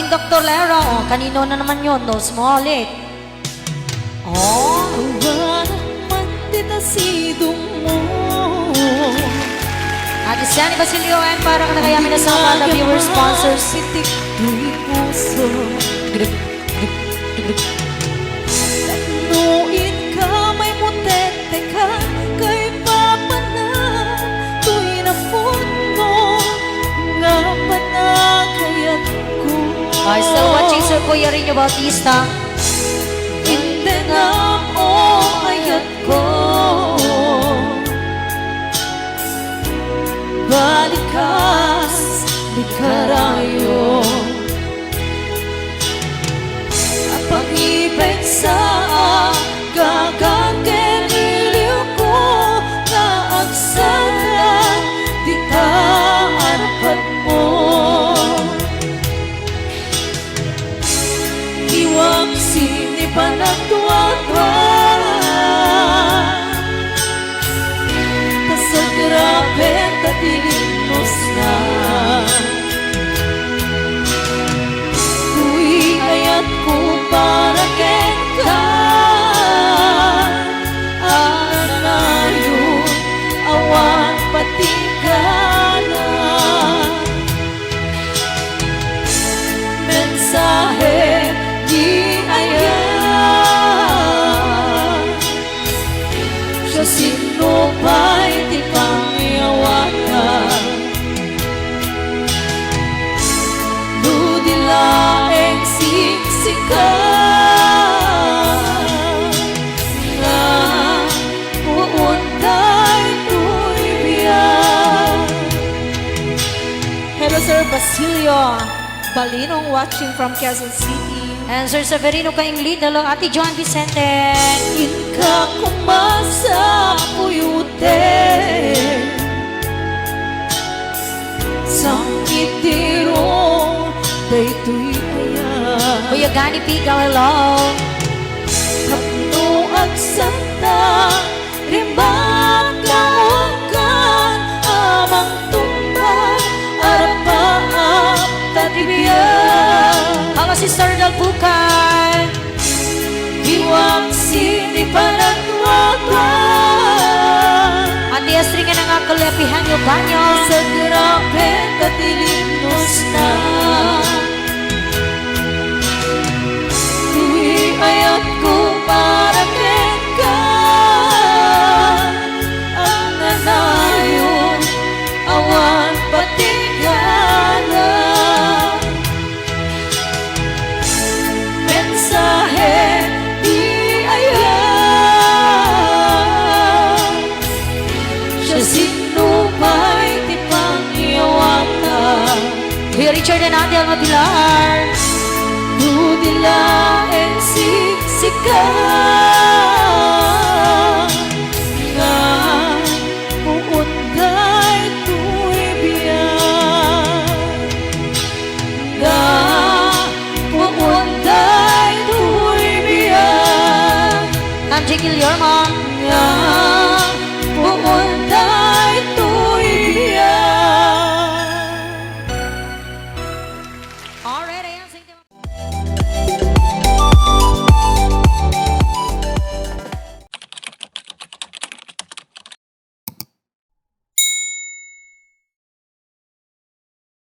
Team Dr. Lera, oh, kanino na naman yun? No, smolit. Oh. Awan man tinasidong mo. At Isiani Basilio and para ka na kaya minasama na viewer sponsors. Sitik tu'y puso. Nuin ka may mutete ka kay Papa na tu'y napun mo. Nga pa na kaya't ko. Still watching Sir Kuya Rinyo Bautista. Hindi na mo ayat ko. Balikas di karayo. Pag-ibig sa gagagililiw ko na agsalan di kaarapan mo. Iwag sinipan ang tuwa-tuwa. Grabe tatilimos na. Tuwi ayat ko para ken ka. Anayon awan patigana. Mensahe di ayat. Siya sinupay di laeng siksikan nga uuntay tu'y biyan. Hello Sir Basilio Balinong watching from Quezon City. and Sir Severino Kaingli. Hello Ate Joan Vicente. Inka kumasa puyute Sangkitiro daytoy ayan. Kuya Gani Pigaw, hello. Kapno at santa rimbat kamukan amang tumbang arapaap tatibiyan. Hello Sister Dalpukan. Iwang sinipan Ate Astrid nga nga kalepihan yung banyo. sa grabe katilimos na. Tuwi ayat ko para ken ka. Ang nanayon awan patigana. Mensahe di ayat. Siya sinupay di pangyawatan. Kuya Richard and Ate Alma Pilar. Nudilaeng siksikan